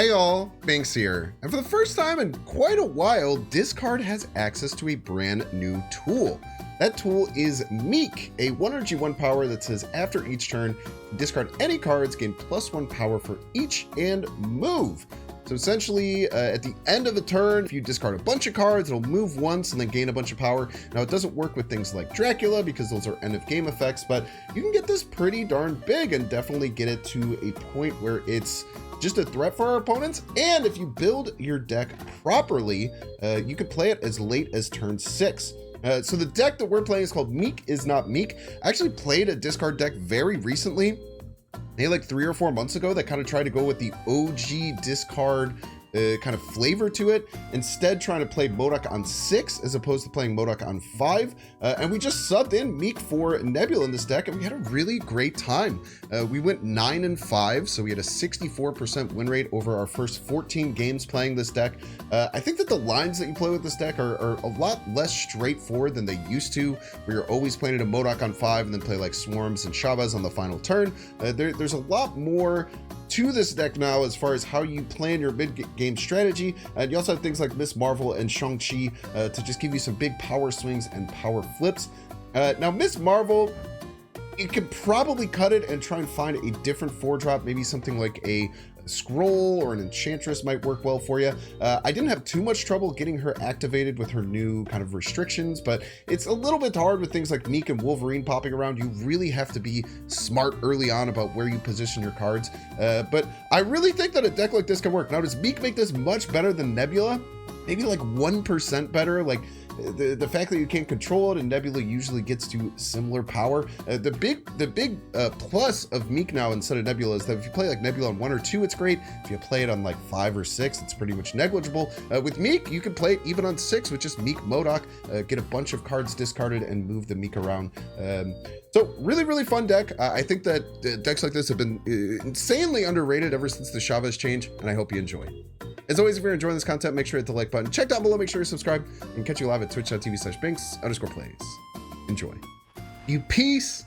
Hey all, Binks here, and for the first time in quite a while, Discard has access to a brand new tool. That tool is Miek, a 1 energy 1 power that says after each turn, discard any cards, gain +1 power for each, and move. So essentially, at the end of the turn, if you discard a bunch of cards, it'll move once and then gain a bunch of power. Now, it doesn't work with things like Dracula because those are end of game effects, but you can get this pretty darn big and definitely get it to a point where it's just a threat for our opponents. And if you build your deck properly, you can play it as late as turn 6. So the deck that we're playing is called Miek is Not Meek. I actually played a discard deck very recently, maybe like 3 or 4 months ago, that kind of tried to go with the OG discard kind of flavor to it, instead trying to play MODOK on 6 as opposed to playing MODOK on 5. And we just subbed in Miek for Nebula in this deck, and we had a really great time. We went 9-5, so we had a 64% win rate over our first 14 games playing this deck. I think that the lines that you play with this deck are a lot less straightforward than they used to, where you're always playing a MODOK on 5 and then play like Swarms and Shabazz on the final turn. There's a lot more to this deck now as far as how you plan your mid-game strategy, and you also have things like Miss Marvel and Shang-Chi to just give you some big power swings and power flips. Now Miss Marvel, you could probably cut it and try and find a different 4-drop, maybe something like a Scroll or an Enchantress might work well for you. I didn't have too much trouble getting her activated with her new kind of restrictions, but it's a little bit hard with things like Miek and Wolverine popping around. You really have to be smart early on about where you position your cards. But I really think that a deck like this can work. Now, does Miek make this much better than Nebula? Maybe like 1% better. Like the fact that you can't control it and Nebula usually gets to similar power. The big plus of Miek now instead of Nebula is that if you play like Nebula on 1 or 2, it's great. If you play it on like 5 or 6, it's pretty much negligible. With Miek, you can play it even on 6 with just Miek MODOK, get a bunch of cards discarded and move the Miek around. So really fun deck. I think that decks like this have been insanely underrated ever since the Shabazz change, and I hope you enjoy. As always, if you're enjoying this content, make sure to hit the like button. Check down below, make sure you subscribe, and catch you live at twitch.tv/Binks_plays. Enjoy. You peace.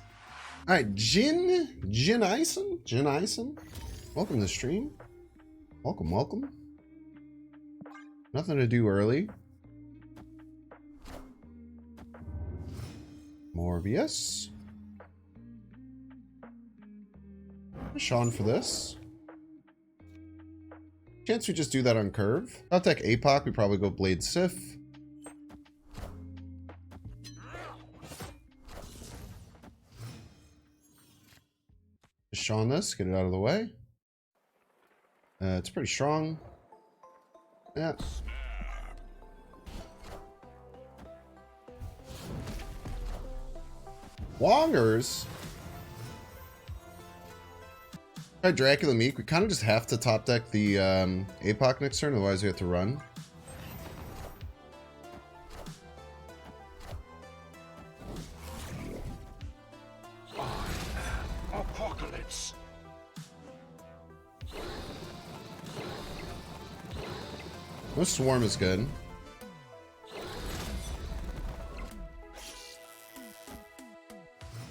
All right, Jin Ison. Welcome to the stream. Welcome. Nothing to do early. Morbius. Sean for this. Chance we just do that on curve. I'll take APOC, we probably go Blade Sif. Just Sean this, get it out of the way. It's pretty strong. Yeah. Wongers. Dracula Miek, we kind of just have to top deck the APOC next turn, otherwise we have to run. Apocalypse. No Swarm is good.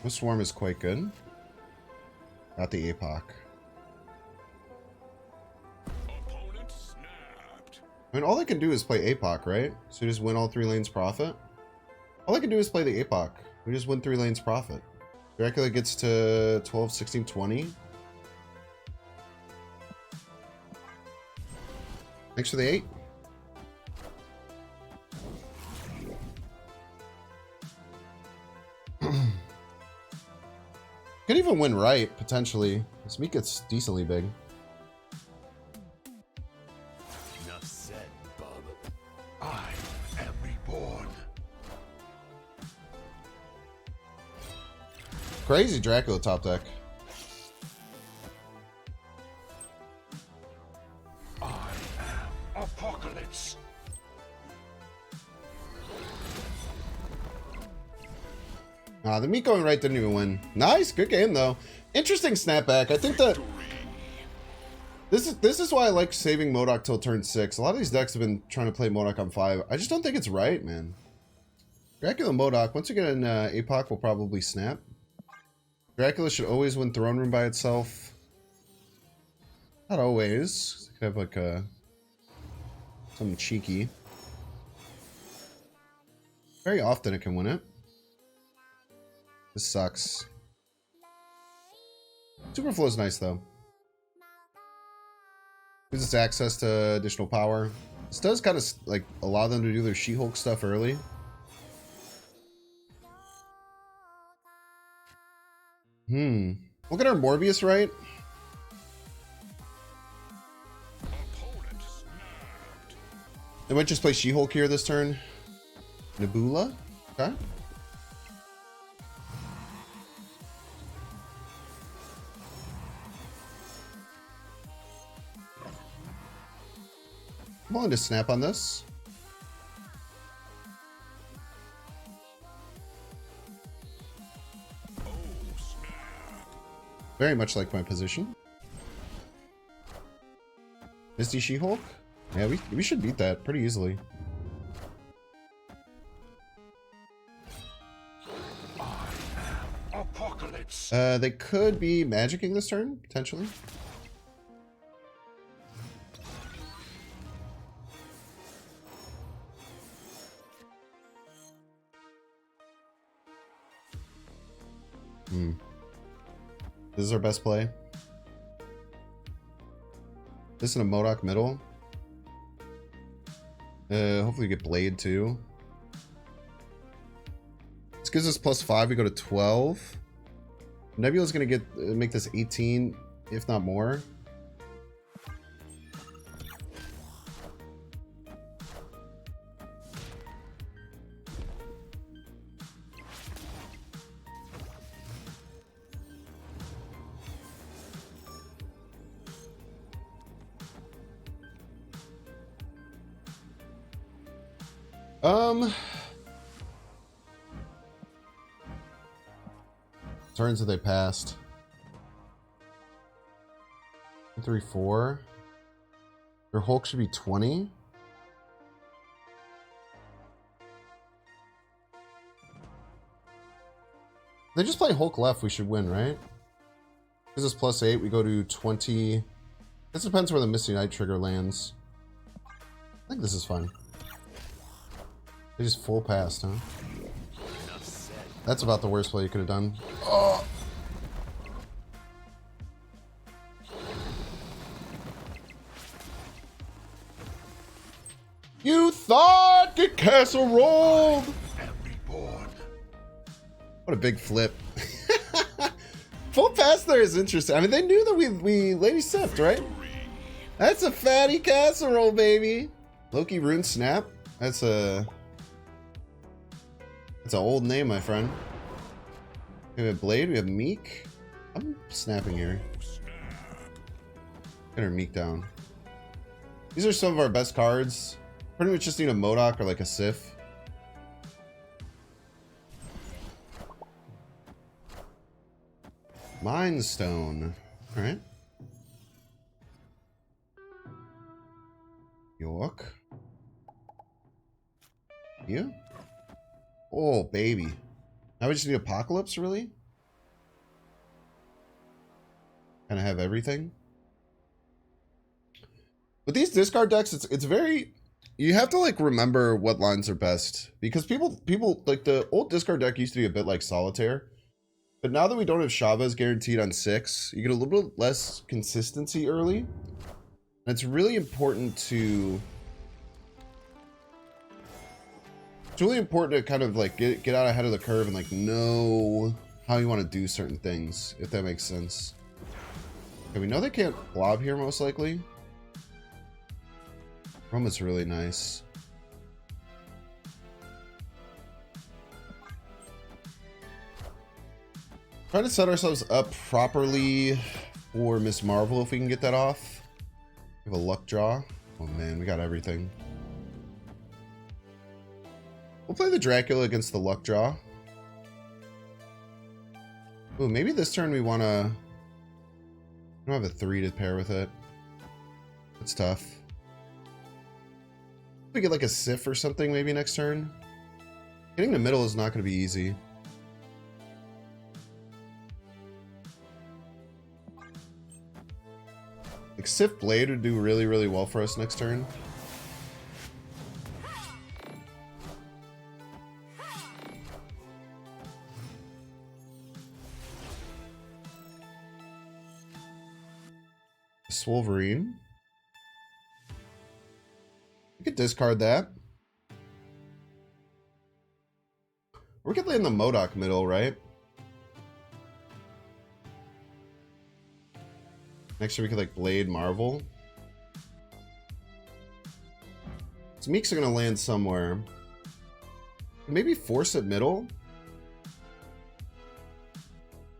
No Swarm is quite good. Not the APOC. I mean, all they can do is play APOC, right? So we just win all 3 lanes profit. All they can do is play the APOC. We just win 3 lanes profit. Dracula gets to 12, 16, 20. Thanks for the 8. Could even win right, potentially. This Miek gets decently big. Crazy Dracula top deck. I am Apocalypse. The Miek going right didn't even win. Nice, good game though. Interesting snapback. I think that this is why I like saving MODOK till turn 6. A lot of these decks have been trying to play MODOK on 5. I just don't think it's right, man. Dracula MODOK, once you get an APOC, will probably snap. Dracula should always win Throne Room by itself. Not always. Have like a something cheeky. Very often it can win it. This sucks. Superflow is nice though. Gives us access to additional power. This does kind of like allow them to do their She-Hulk stuff early. We'll get our Morbius right. They might just play She-Hulk here this turn. Nebula? Okay. I'm willing to snap on this. Very much like my position. Misty She-Hulk? Yeah, we should beat that pretty easily. Apocalypse. They could be magicking this turn, potentially. This is our best play. This in a Modok middle. Hopefully we get Blade too. This gives us +5. We go to 12. Nebula's gonna make this 18, if not more. Turns that they passed. 3, 4. Their Hulk should be 20. They just play Hulk left, we should win, right? This is +8, we go to 20. This depends where the Misty Knight trigger lands. I think this is fine. They just full passed, huh? That's about the worst play you could have done. Oh! You thought get casserole! What a big flip. Full pass there is interesting. I mean, they knew that we Lady Sift, right? That's a fatty casserole, baby. Loki Rune Snap. That's an old name, my friend. We have Blade, we have Miek. I'm snapping here. Get our Miek down. These are some of our best cards. Pretty much just need a Modok or like a Sif. Mind Stone. Alright. York. You? Oh, baby. Now we just need Apocalypse, really? Kind of have everything. With these discard decks, it's very... You have to, like, remember what lines are best. Because people, like, the old discard deck used to be a bit like Solitaire. But now that we don't have Chavez guaranteed on 6, you get a little bit less consistency early. And it's really important to... It's really important to kind of like get out ahead of the curve and like know how you want to do certain things, if that makes sense. Okay, we know they can't blob here most likely. Roma's really nice. Trying to set ourselves up properly for Miss Marvel if we can get that off. We have a luck draw. Oh man, we got everything. We'll play the Dracula against the luck draw. Ooh, maybe this turn we want to... I don't have a 3 to pair with it. It's tough. We get like a Sif or something maybe next turn. Getting the middle is not going to be easy. Like, Sif Blade would do really, really well for us next turn. Wolverine. We could discard that. We could land the MODOK middle, right? Next year we could like Blade Marvel. So Meeks are gonna land somewhere. Maybe force it middle.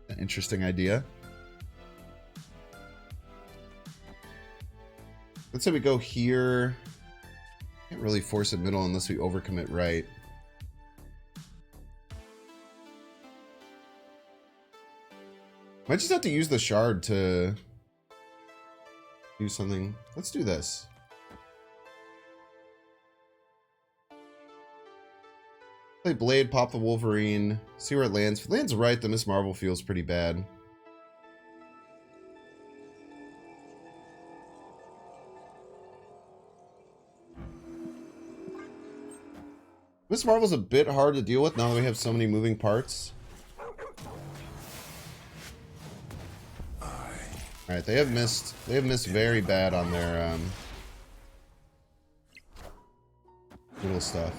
An interesting idea. Let's say we go here. Can't really force it middle unless we overcommit right. Might just have to use the shard to do something. Let's do this. Play Blade, pop the Wolverine, see where it lands. If it lands right, the Miss Marvel feels pretty bad. Miss Marvel's a bit hard to deal with now that we have so many moving parts. Alright, they have missed very bad on their little stuff.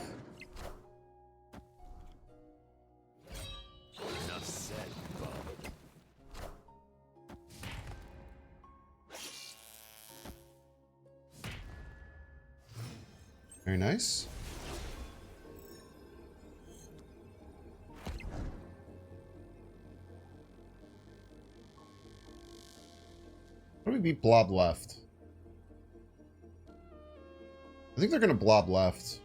Very nice. What do we beat Blob left? I think they're going to Blob left.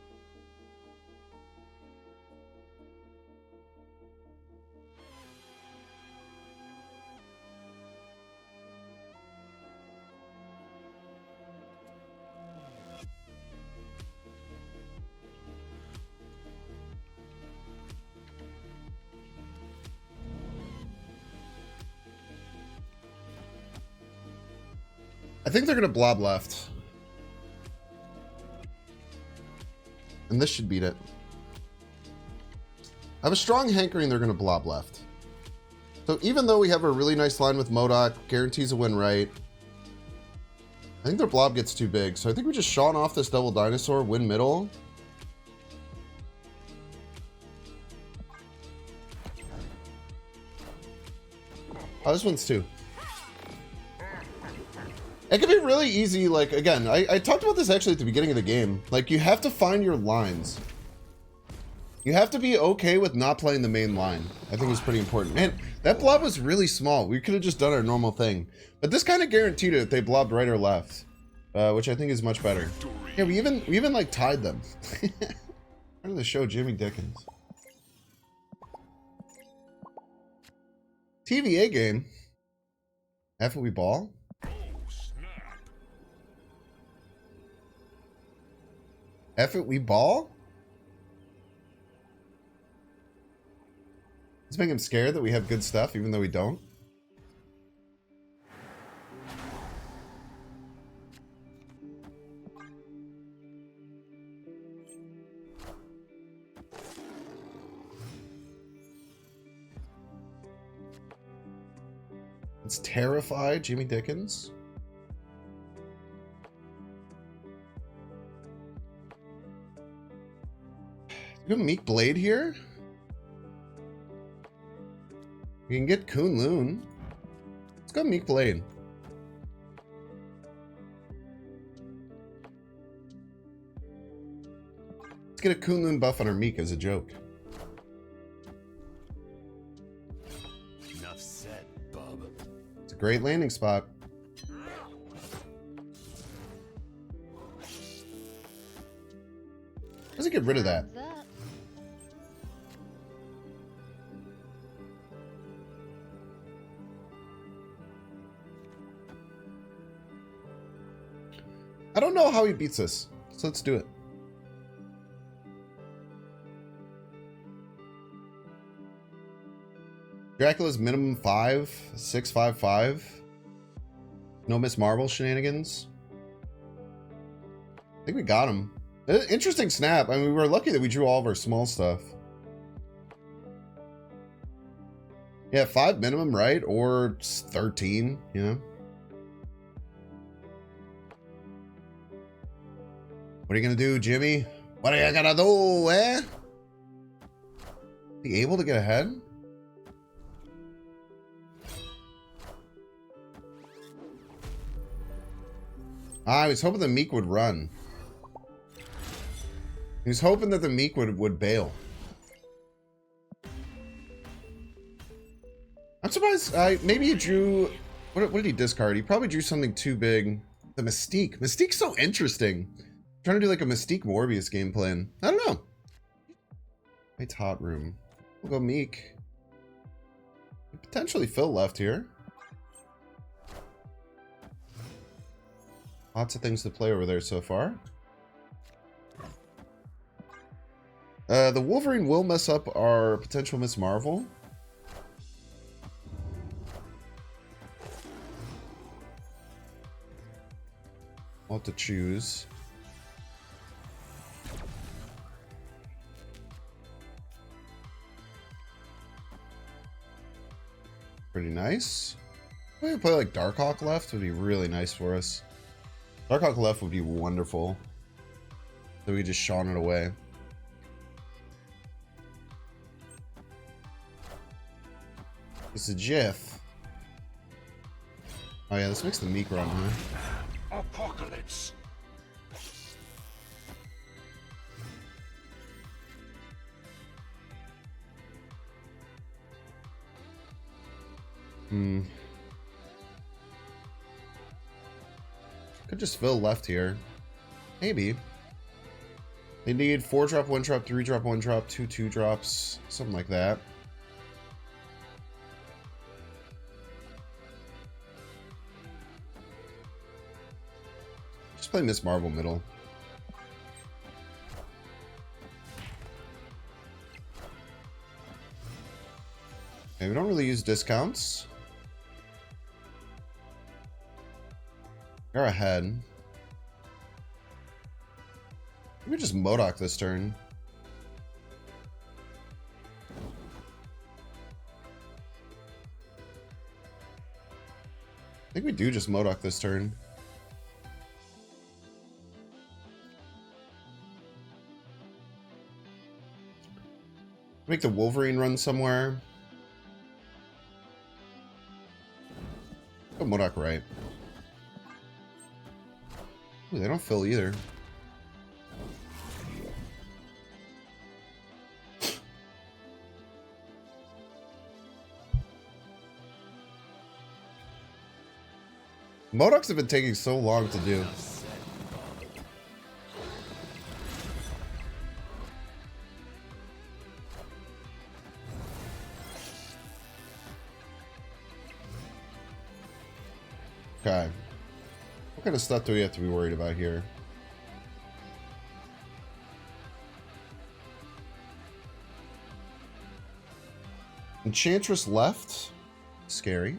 I think they're going to Blob left. And this should beat it. I have a strong hankering they're going to Blob left. So even though we have a really nice line with MODOK, guarantees a win right, I think their Blob gets too big. So I think we just Shawn off this double dinosaur, win middle. Oh, this one's two. It can be really easy, like, again, I talked about this actually at the beginning of the game. Like, you have to find your lines. You have to be okay with not playing the main line. I think it's pretty important. Man, that blob was really small. We could have just done our normal thing. But this kind of guaranteed it if they blobbed right or left. Which I think is much better. Yeah, we even like, tied them. Part of the show, Jimmy Dickens. TVA game. Haven't we ball? F it, we ball? Let's make him scared that we have good stuff, even though we don't. Let's terrify Jimmy Dickens. We have Meek Blade here. We can get Kunlun. Let's go Meek Blade. Let's get a Kunlun buff on our Meek as a joke. Enough said, bub. It's a great landing spot. How does it get rid of that? I don't know how he beats us, so let's do it. Dracula's minimum 5, 6, 5, 5. No Miss Marvel shenanigans. I think we got him. Interesting snap. I mean, we were lucky that we drew all of our small stuff. Yeah, 5 minimum, right? Or 13, you know? What are you gonna do, Jimmy? What are you gonna do, eh? Is he able to get ahead? I was hoping the Miek would run. He was hoping that the Miek would bail. I'm surprised. Maybe he drew... What did he discard? He probably drew something too big. The Mystique. Mystique's so interesting. I'm trying to do like a Mystique Morbius game plan. I don't know. It's hot room. We'll go Miek. Potentially Phil left here. Lots of things to play over there so far. The Wolverine will mess up our potential Miss Marvel. I'll have to choose. Pretty nice. Maybe play like Darkhawk left would be really nice for us. Darkhawk left would be wonderful. So we just shone it away. It's a Jiff. Oh yeah, this makes the Miek run, huh? Apocalypse. Could just fill left here. Maybe. They need 4-drop, 1-drop, 3-drop, 1-drop, 2 2-drops, something like that. Just play Miss Marvel middle. Okay, we don't really use discounts. You're ahead. We just Modok this turn. I think we do just Modok this turn. Make the Wolverine run somewhere. Go Modok right. Ooh, they don't fill either. Modocs have been taking so long to do. Okay. What kind of stuff do we have to be worried about here? Enchantress left. Scary.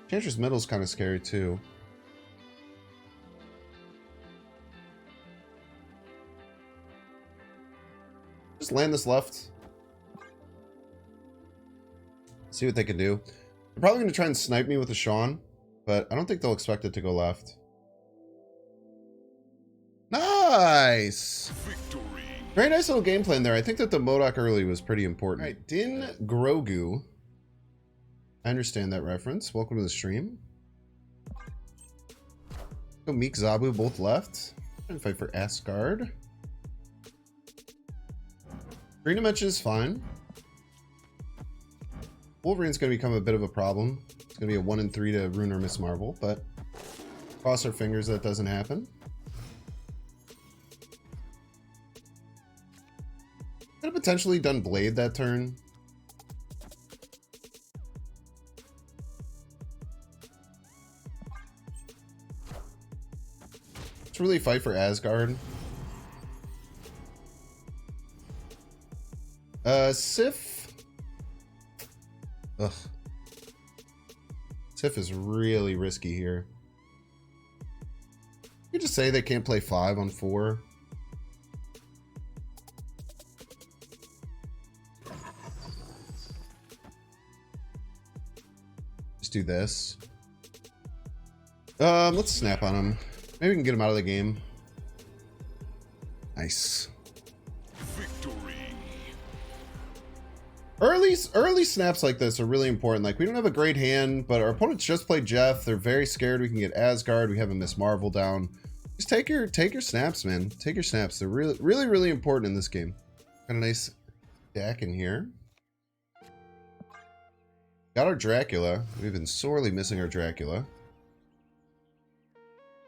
Enchantress middle is kind of scary too. Just land this left. See what they can do. They're probably going to try and snipe me with a Sean, but I don't think they'll expect it to go left. Nice! Victory. Very nice little game plan there. I think that the Modok early was pretty important. All right, Din Grogu. I understand that reference. Welcome to the stream. Go Miek, Zabu, both left. And fight for Asgard. Green dimension is fine. Wolverine's going to become a bit of a problem. It's going to be a 1 in 3 to ruin our Miss Marvel, but cross our fingers that doesn't happen. Could have potentially done Blade that turn. Let's really fight for Asgard. Sif. Ugh. Tiff is really risky here. You just say they can't play 5 on 4. Just do this. Let's snap on him. Maybe we can get him out of the game. Nice. Victory. Early snaps like this are really important. Like, we don't have a great hand, but our opponents just played Jeff. They're very scared we can get Asgard. We have a Miss Marvel down. Just take your snaps, man. Take your snaps. They're really important in this game. Got a nice deck in here. Got our Dracula. We've been sorely missing our Dracula.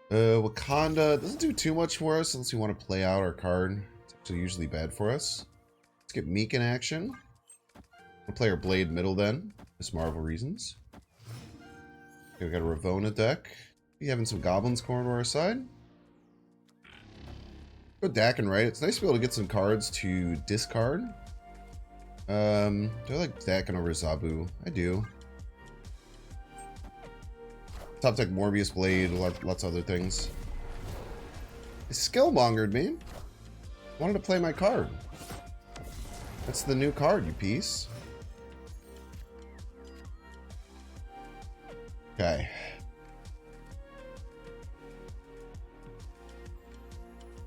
Wakanda doesn't do too much for us unless we want to play out our card. It's actually usually bad for us. Let's get Miek in action. We'll play our Blade middle then. Miss Marvel reasons. Okay, we got a Ravonna deck. We having some goblins corner to our side. Go Dakin right. It's nice to be able to get some cards to discard. Do I like Dakin over Zabu? I do. Top deck Morbius Blade, lots of other things. He skill-mongered me. Wanted to play my card. That's the new card, you piece. Okay.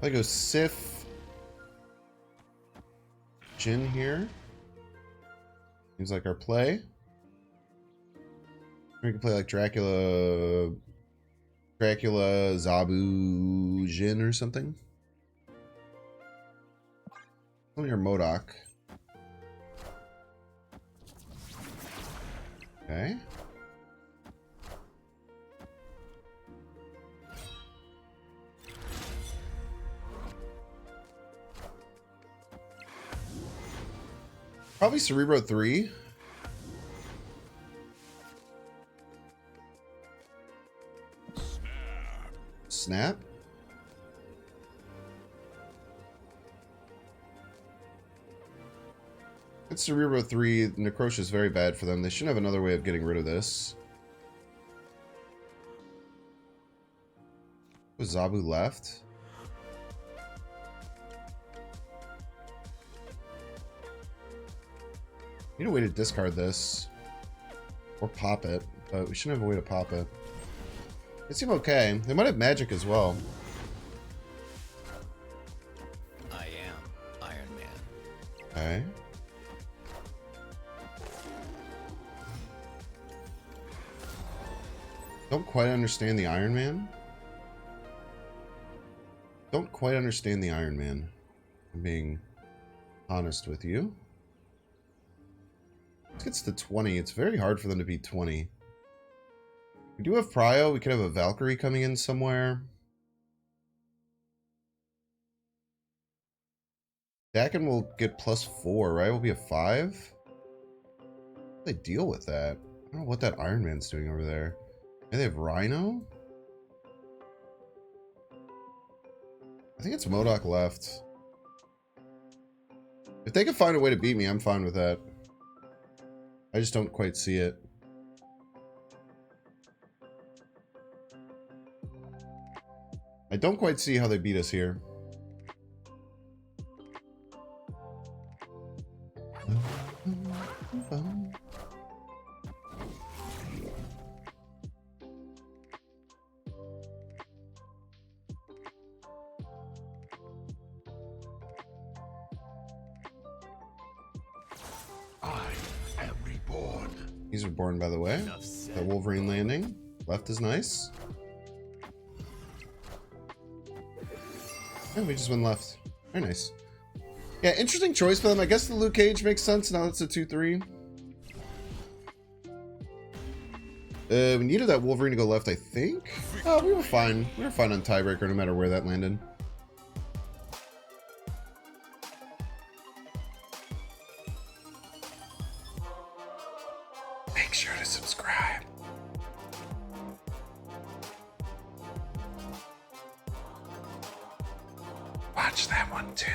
I go Sif. Jin here. Seems like our play. We can play like Dracula, Zabu, Jin or something. Let me hear MODOK. Okay. Probably Cerebro 3. Snap. It's Cerebro 3. Necrotia is very bad for them. They should have another way of getting rid of this. Was Zabu left? Need a way to discard this. Or pop it. But we shouldn't have a way to pop it. They seem okay. They might have magic as well. I am Iron Man. Okay. Don't quite understand the Iron Man. Don't quite understand the Iron Man. I'm being honest with you. This gets to 20. It's very hard for them to beat 20. We do have Prio. We could have a Valkyrie coming in somewhere. Dakin will get +4, right? We'll be a 5. How do they deal with that? I don't know what that Iron Man's doing over there. Maybe they have Rhino? I think it's MODOK left. If they can find a way to beat me, I'm fine with that. I just don't quite see it. I don't quite see how they beat us here. I am reborn. These are born, by the way. That Wolverine landing. Left is nice. Yeah, we just went left. Very nice. Yeah, interesting choice for them. I guess the Luke Cage makes sense now. It's a 2-3. We needed that Wolverine to go left, I think. Oh, we were fine. We were fine on tiebreaker no matter where that landed. Make sure to subscribe. Watch that one too.